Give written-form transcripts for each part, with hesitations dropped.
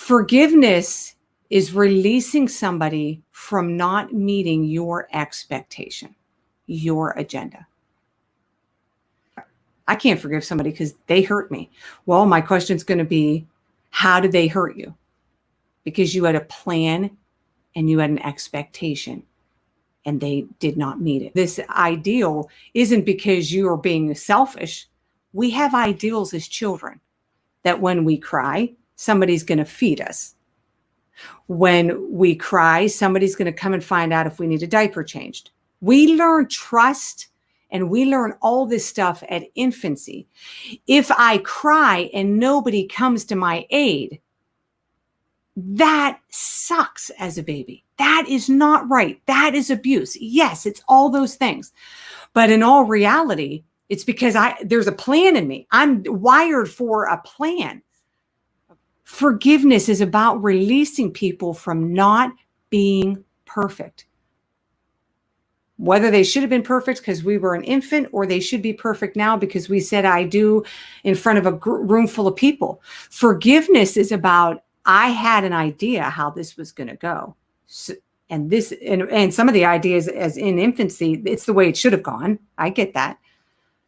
Forgiveness is releasing somebody from not meeting your expectation, your agenda. I can't forgive somebody because they hurt me. Well, my question's going to be, how did they hurt you? Because you had a plan and you had an expectation and they did not meet it. This ideal isn't because you are being selfish. We have ideals as children that when we cry, somebody's going to feed us. When we cry, somebody's going to come and find out if we need a diaper changed. We learn trust and we learn all this stuff at infancy. If I cry and nobody comes to my aid, that sucks as a baby. That is not right. That is abuse. Yes, it's all those things. But in all reality, it's because there's a plan in me. I'm wired for a plan. Forgiveness is about releasing people from not being perfect. Whether they should have been perfect because we were an infant or they should be perfect now because we said I do in front of a room full of people. Forgiveness is about, I had an idea how this was going to go. So, and some of the ideas as in infancy, it's the way it should have gone. I get that.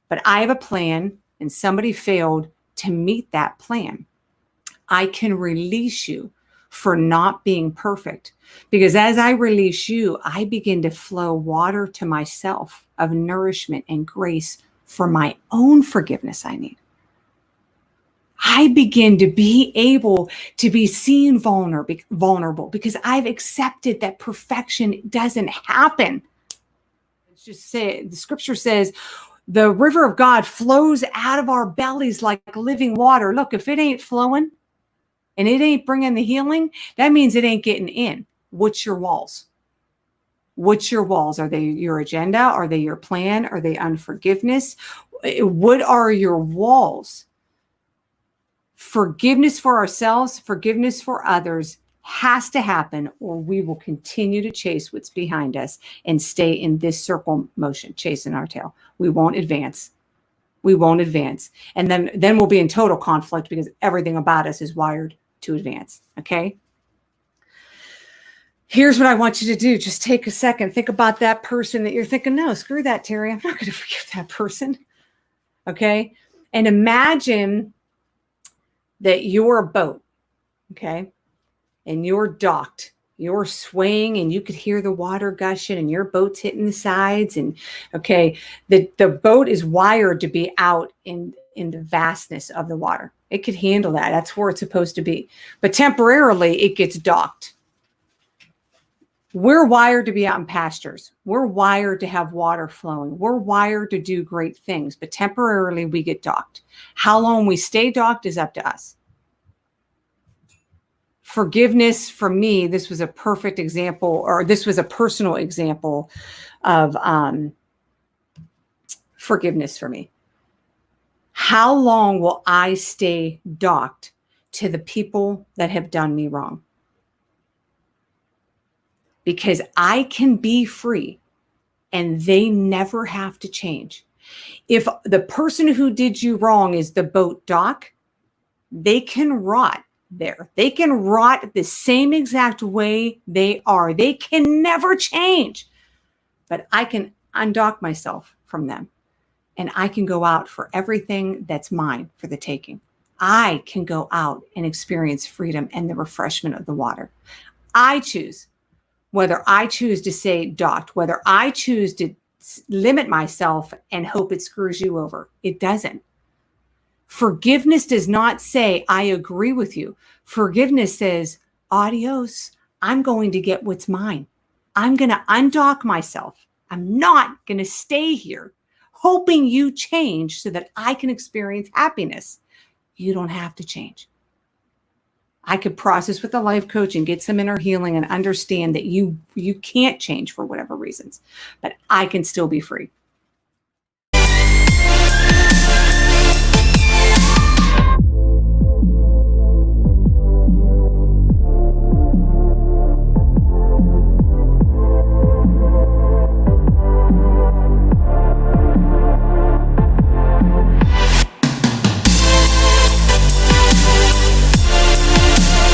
But I have a plan and somebody failed to meet that plan. I can release you for not being perfect. Because as I release you, I begin to flow water to myself of nourishment and grace for my own forgiveness I need. I begin to be able to be seen vulnerable because I've accepted that perfection doesn't happen. Let's just say, the scripture says, the river of God flows out of our bellies like living water. Look, if it ain't flowing and it ain't bringing the healing, that means it ain't getting in. What's your walls? What's your walls? Are they your agenda? Are they your plan? Are they unforgiveness? What are your walls? Forgiveness for ourselves, forgiveness for others has to happen, or we will continue to chase what's behind us and stay in this circle motion, chasing our tail. We won't advance. We won't advance. And then we'll be in total conflict because everything about us is wired to advance. Okay? Here's what I want you to do. Just take a second. Think about that person that you're thinking, no, screw that, Teri. I'm not going to forgive that person. Okay? And imagine that you're a boat, okay? And you're docked. You're swaying and you could hear the water gushing and your boat's hitting the sides. And okay, the boat is wired to be out in the vastness of the water. It could handle that. That's where it's supposed to be. But temporarily, it gets docked. We're wired to be out in pastures. We're wired to have water flowing. We're wired to do great things, but temporarily we get docked. How long we stay docked is up to us. Forgiveness for me, this was a perfect example, or this was a personal example of forgiveness for me. How long will I stay docked to the people that have done me wrong? Because I can be free and they never have to change. If the person who did you wrong is the boat dock, they can rot there. They can rot the same exact way they are. They can never change. But I can undock myself from them and I can go out for everything that's mine for the taking. I can go out and experience freedom and the refreshment of the water. I choose. Whether I choose to say docked, whether I choose to limit myself and hope it screws you over, it doesn't. Forgiveness does not say, I agree with you. Forgiveness says, adios, I'm going to get what's mine. I'm going to undock myself. I'm not going to stay here hoping you change so that I can experience happiness. You don't have to change. I could process with a life coach and get some inner healing and understand that you can't change for whatever reasons, but I can still be free.